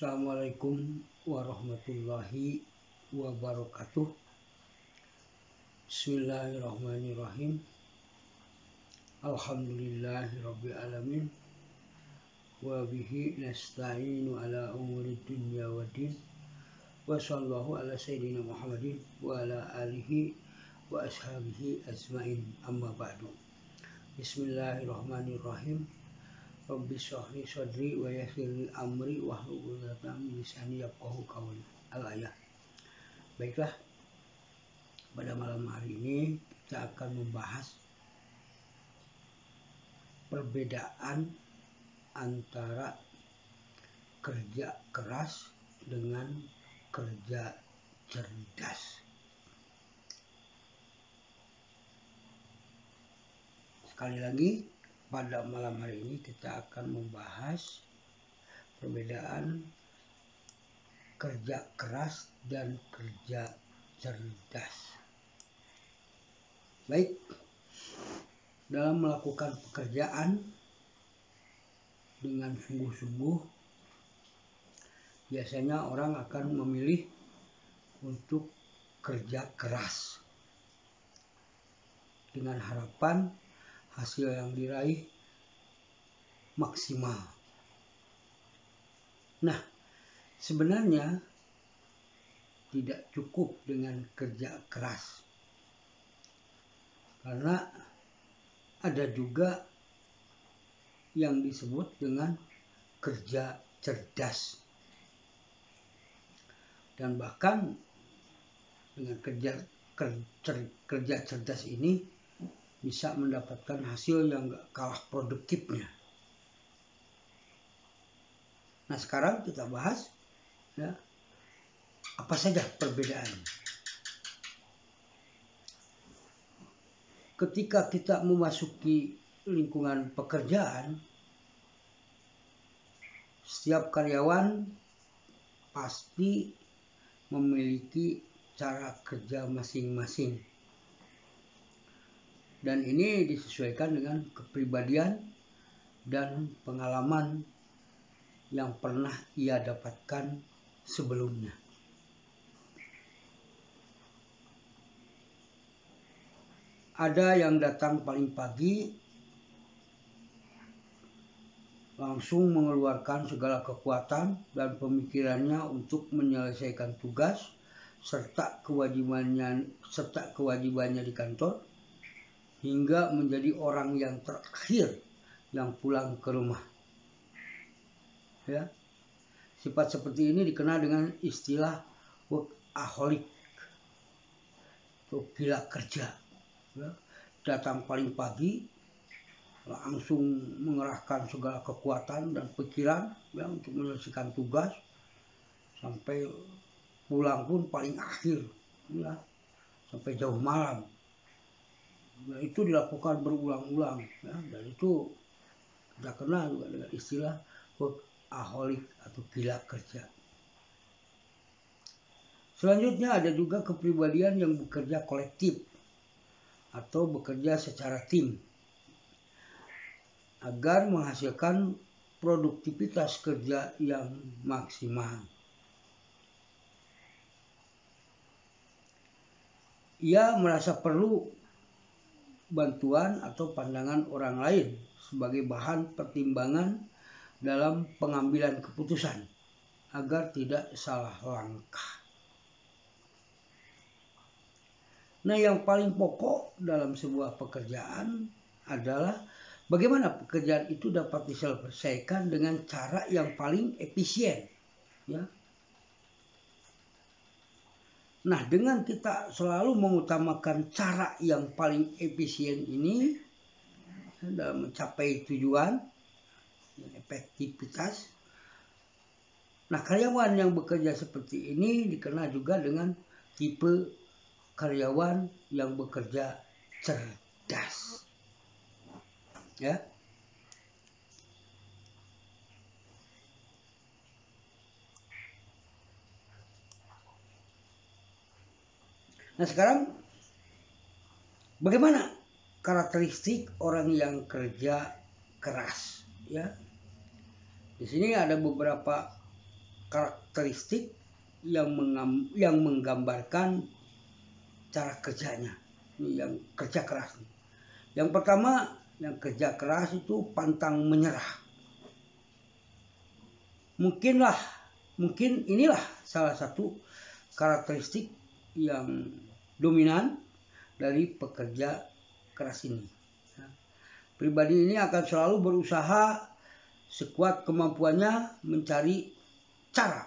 Assalamualaikum warahmatullahi wabarakatuh. Bismillahirrahmanirrahim. Alhamdulillahirabbil alamin. Wa bihi nasta'inu ala umuri dunya waddin. Wa sallallahu ala sayyidina Muhammadin wa ala alihi wa ashabihi ajmain. Amma ba'du. Bismillahirrahmanirrahim. Rabbi shrahli sadri wa yassirli amri wahlul 'uqdatam min lisani yafqahu qawli. Al-ayat. Baiklah, pada malam hari ini kita akan membahas perbedaan antara kerja keras dengan kerja cerdas. Sekali lagi, pada malam hari ini kita akan membahas perbedaan kerja keras dan kerja cerdas. Baik, dalam melakukan pekerjaan dengan sungguh-sungguh, biasanya orang akan memilih untuk kerja keras dengan harapan hasil yang diraih maksimal. Nah, sebenarnya tidak cukup dengan kerja keras, karena ada juga yang disebut dengan kerja cerdas, dan bahkan dengan kerja cerdas ini bisa mendapatkan hasil yang gak kalah produktifnya. Nah, sekarang kita bahas ya, apa saja perbedaan. Ketika kita memasuki lingkungan pekerjaan, setiap karyawan pasti memiliki cara kerja masing-masing. Dan ini disesuaikan dengan kepribadian dan pengalaman yang pernah ia dapatkan sebelumnya. Ada yang datang paling pagi, langsung mengeluarkan segala kekuatan dan pemikirannya untuk menyelesaikan tugas serta kewajibannya di kantor, hingga menjadi orang yang terakhir yang pulang ke rumah. Ya, sifat seperti ini dikenal dengan istilah workaholic atau gila kerja. Ya, datang paling pagi, langsung mengerahkan segala kekuatan dan pikiran ya, untuk menyelesaikan tugas, sampai pulang pun paling akhir, ya, sampai jauh malam. Nah, itu dilakukan berulang-ulang ya, dan itu kita kenal juga dengan istilah workaholic atau gila kerja. Selanjutnya ada juga kepribadian yang bekerja kolektif atau bekerja secara tim agar menghasilkan produktivitas kerja yang maksimal. Ia merasa perlu bantuan atau pandangan orang lain sebagai bahan pertimbangan dalam pengambilan keputusan agar tidak salah langkah. Nah, yang paling pokok dalam sebuah pekerjaan adalah bagaimana pekerjaan itu dapat diselesaikan dengan cara yang paling efisien, ya. Nah, dengan kita selalu mengutamakan cara yang paling efisien ini dalam mencapai tujuan, efektivitas. Nah, karyawan yang bekerja seperti ini dikenal juga dengan tipe karyawan yang bekerja cerdas. Ya. Nah, sekarang bagaimana karakteristik orang yang kerja keras? Ya, di sini ada beberapa karakteristik yang menggambarkan cara kerjanya. Ini yang kerja keras. Yang pertama, yang kerja keras itu pantang menyerah. Mungkin inilah salah satu karakteristik yang dominan dari pekerja keras ini. Pribadi ini akan selalu berusaha sekuat kemampuannya mencari cara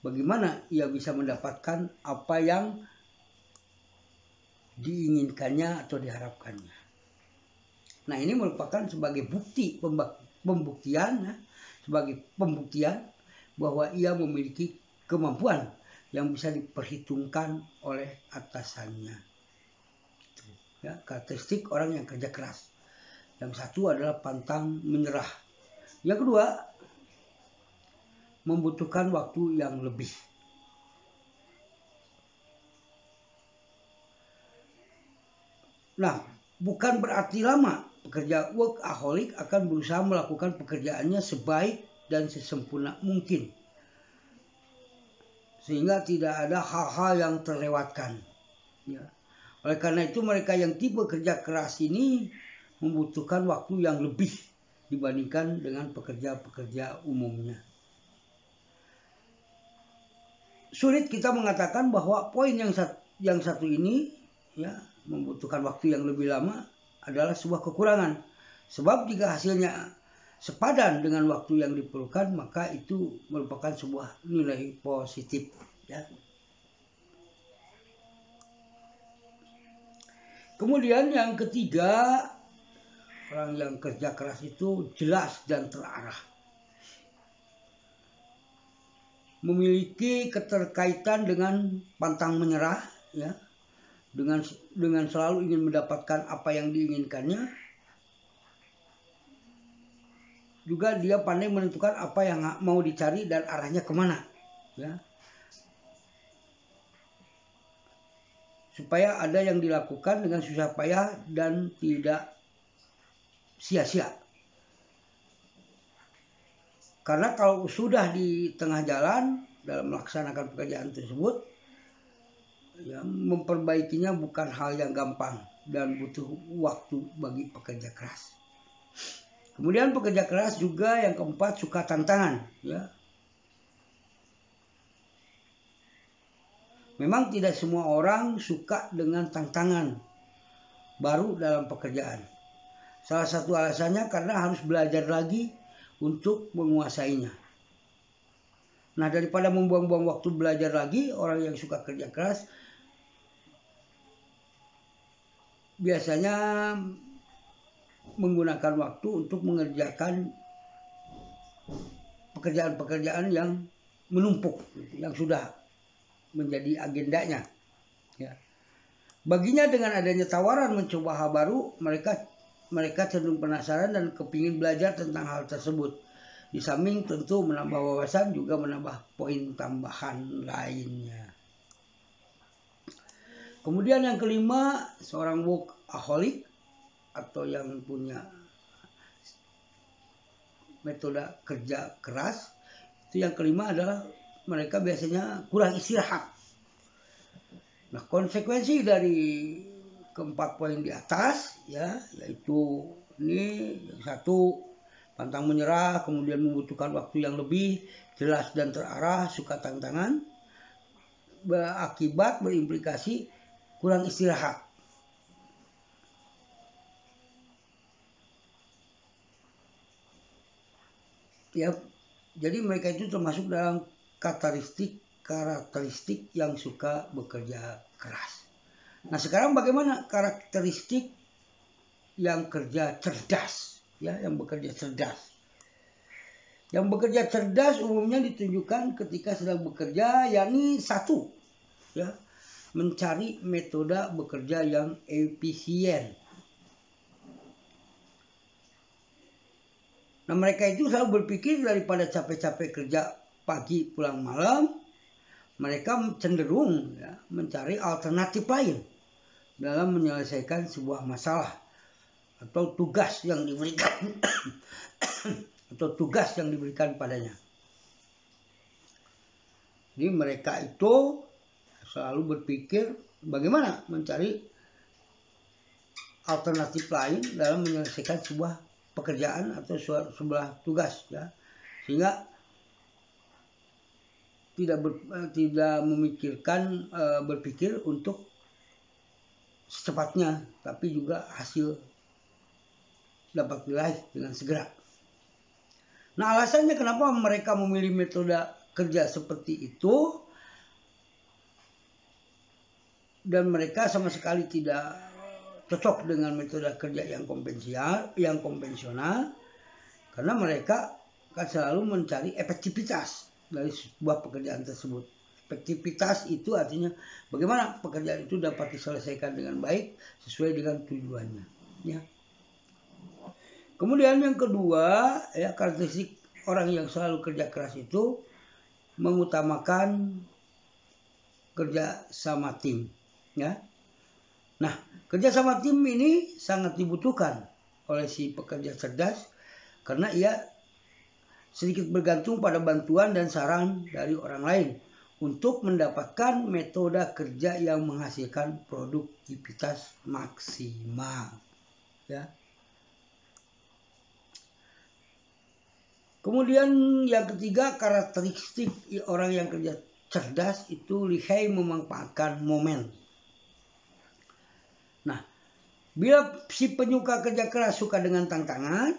bagaimana ia bisa mendapatkan apa yang diinginkannya atau diharapkannya. Nah, ini merupakan sebagai pembuktian bahwa ia memiliki kemampuan yang bisa diperhitungkan oleh atasannya. Ya, karakteristik orang yang kerja keras. Yang satu adalah pantang menyerah. Yang kedua, membutuhkan waktu yang lebih. Nah, bukan berarti lama. Pekerja workaholic akan berusaha melakukan pekerjaannya sebaik dan sesempurna mungkin, sehingga tidak ada hal-hal yang terlewatkan. Ya. Oleh karena itu mereka yang tipe kerja keras ini membutuhkan waktu yang lebih dibandingkan dengan pekerja-pekerja umumnya. Sulit kita mengatakan bahwa poin yang satu ini, ya, membutuhkan waktu yang lebih lama adalah sebuah kekurangan. Sebab jika hasilnya sepadan dengan waktu yang diperlukan, maka itu merupakan sebuah nilai positif. Ya. Kemudian yang ketiga, orang yang kerja keras itu jelas dan terarah. Memiliki keterkaitan dengan pantang menyerah, ya, dengan selalu ingin mendapatkan apa yang diinginkannya. Juga dia pandai menentukan apa yang mau dicari dan arahnya kemana, ya, supaya ada yang dilakukan dengan susah payah dan tidak sia-sia. Karena kalau sudah di tengah jalan dalam melaksanakan pekerjaan tersebut, ya, memperbaikinya bukan hal yang gampang dan butuh waktu bagi pekerja keras. Kemudian pekerja keras juga yang keempat suka tantangan. Ya. Memang tidak semua orang suka dengan tantangan baru dalam pekerjaan. Salah satu alasannya karena harus belajar lagi untuk menguasainya. Nah, daripada membuang-buang waktu belajar lagi, orang yang suka kerja keras biasanya menggunakan waktu untuk mengerjakan pekerjaan-pekerjaan yang menumpuk, yang sudah menjadi agendanya. Ya. Baginya dengan adanya tawaran mencoba hal baru, mereka cenderung penasaran dan kepingin belajar tentang hal tersebut. Di samping tentu menambah wawasan, juga menambah poin tambahan lainnya. Kemudian yang kelima, seorang workaholic atau yang punya metode kerja keras, itu yang kelima adalah mereka biasanya kurang istirahat. Nah, konsekuensi dari keempat poin di atas, ya, yaitu ini yang satu, pantang menyerah, kemudian membutuhkan waktu yang lebih, jelas dan terarah, suka tantangan, berimplikasi kurang istirahat. Ya, jadi mereka itu termasuk dalam karakteristik yang suka bekerja keras. Nah, sekarang bagaimana karakteristik yang kerja cerdas, ya, yang bekerja cerdas? Yang bekerja cerdas umumnya ditunjukkan ketika sedang bekerja, yakni satu, ya, mencari metode bekerja yang efisien. Nah, mereka itu selalu berpikir daripada capek-capek kerja pagi pulang malam, mereka cenderung, ya, mencari alternatif lain dalam menyelesaikan sebuah masalah atau tugas yang diberikan padanya. Jadi mereka itu selalu berpikir bagaimana mencari alternatif lain dalam menyelesaikan sebuah pekerjaan atau sebuah tugas, ya, sehingga tidak memikirkan berpikir untuk secepatnya, tapi juga hasil dapat diraih dengan segera. Nah, alasannya kenapa mereka memilih metode kerja seperti itu, dan mereka sama sekali tidak cocok dengan metode kerja yang konvensional, karena mereka akan selalu mencari efektivitas dari sebuah pekerjaan tersebut. Efektivitas itu artinya bagaimana pekerjaan itu dapat diselesaikan dengan baik sesuai dengan tujuannya, ya. Kemudian yang kedua, ya, karakteristik orang yang selalu kerja keras itu mengutamakan kerja sama tim, ya. Nah, kerja sama tim ini sangat dibutuhkan oleh si pekerja cerdas karena ia sedikit bergantung pada bantuan dan saran dari orang lain untuk mendapatkan metode kerja yang menghasilkan produktivitas maksimal, ya. Kemudian yang ketiga, karakteristik orang yang kerja cerdas itu lihai memanfaatkan momen. Nah, bila si penyuka kerja keras suka dengan tantangan,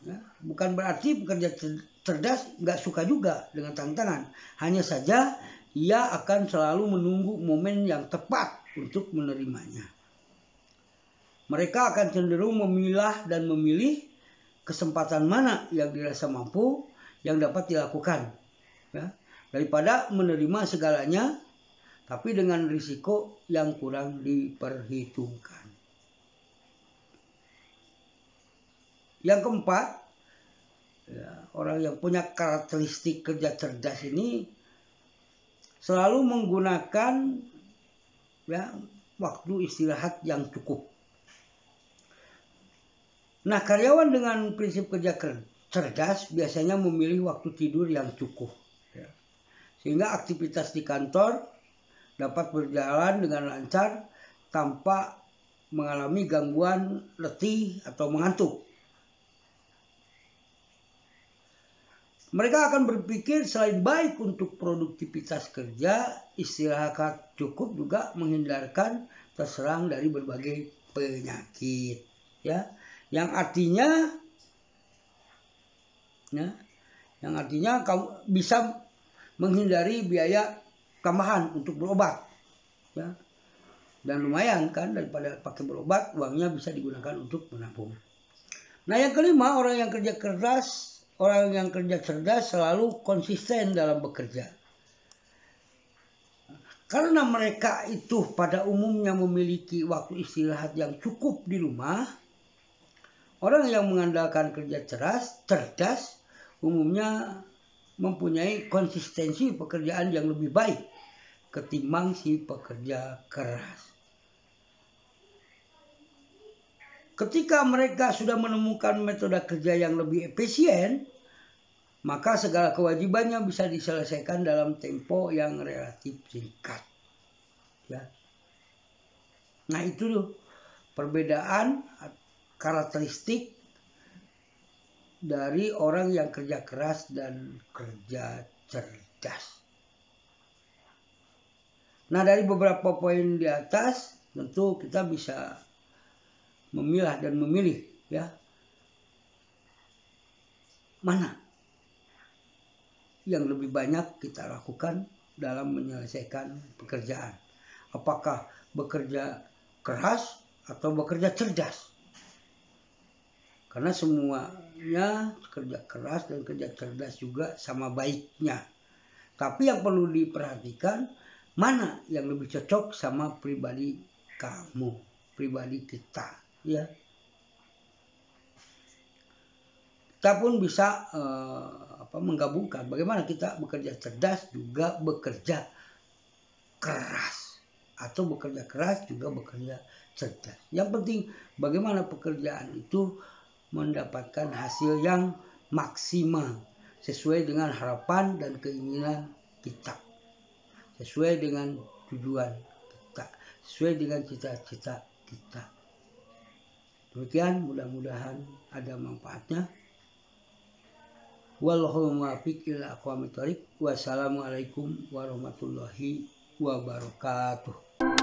ya, bukan berarti pekerja cerdas nggak suka juga dengan tantangan. Hanya saja ia akan selalu menunggu momen yang tepat untuk menerimanya. Mereka akan cenderung memilah dan memilih kesempatan mana yang dirasa mampu yang dapat dilakukan, ya, daripada menerima segalanya tapi dengan risiko yang kurang diperhitungkan. Yang keempat, ya, orang yang punya karakteristik kerja cerdas ini selalu menggunakan, ya, waktu istirahat yang cukup. Nah, karyawan dengan prinsip kerja cerdas biasanya memilih waktu tidur yang cukup, ya, sehingga aktivitas di kantor dapat berjalan dengan lancar tanpa mengalami gangguan letih atau mengantuk. Mereka akan berpikir selain baik untuk produktivitas kerja, istirahat cukup juga menghindarkan terserang dari berbagai penyakit, ya. Yang artinya kamu bisa menghindari biaya tambahan untuk berobat, ya. Dan lumayan kan, daripada pakai berobat, uangnya bisa digunakan untuk menabung. Nah, yang kelima, orang yang kerja cerdas selalu konsisten dalam bekerja. Karena mereka itu pada umumnya memiliki waktu istirahat yang cukup di rumah, orang yang mengandalkan kerja cerdas umumnya mempunyai konsistensi pekerjaan yang lebih baik ketimbang si pekerja keras. Ketika mereka sudah menemukan metode kerja yang lebih efisien, maka segala kewajibannya bisa diselesaikan dalam tempo yang relatif singkat, ya. Nah, itu perbedaan karakteristik dari orang yang kerja keras dan kerja cerdas. Nah, dari beberapa poin di atas tentu kita bisa memilah dan memilih, ya, mana yang lebih banyak kita lakukan dalam menyelesaikan pekerjaan. Apakah bekerja keras atau bekerja cerdas? Karena semuanya kerja keras dan kerja cerdas juga sama baiknya. Tapi yang perlu diperhatikan, mana yang lebih cocok sama pribadi kamu, pribadi kita, ya. Kita pun bisa menggabungkan bagaimana kita bekerja cerdas juga bekerja keras, atau bekerja keras juga bekerja cerdas. Yang penting bagaimana pekerjaan itu mendapatkan hasil yang maksimal sesuai dengan harapan dan keinginan kita. sesuai dengan tujuan kita, sesuai dengan cita-cita kita. Demikian, mudah-mudahan ada manfaatnya. Wallahul muwaffiq ila aqwamit thoriq. Wassalamualaikum warahmatullahi wabarakatuh.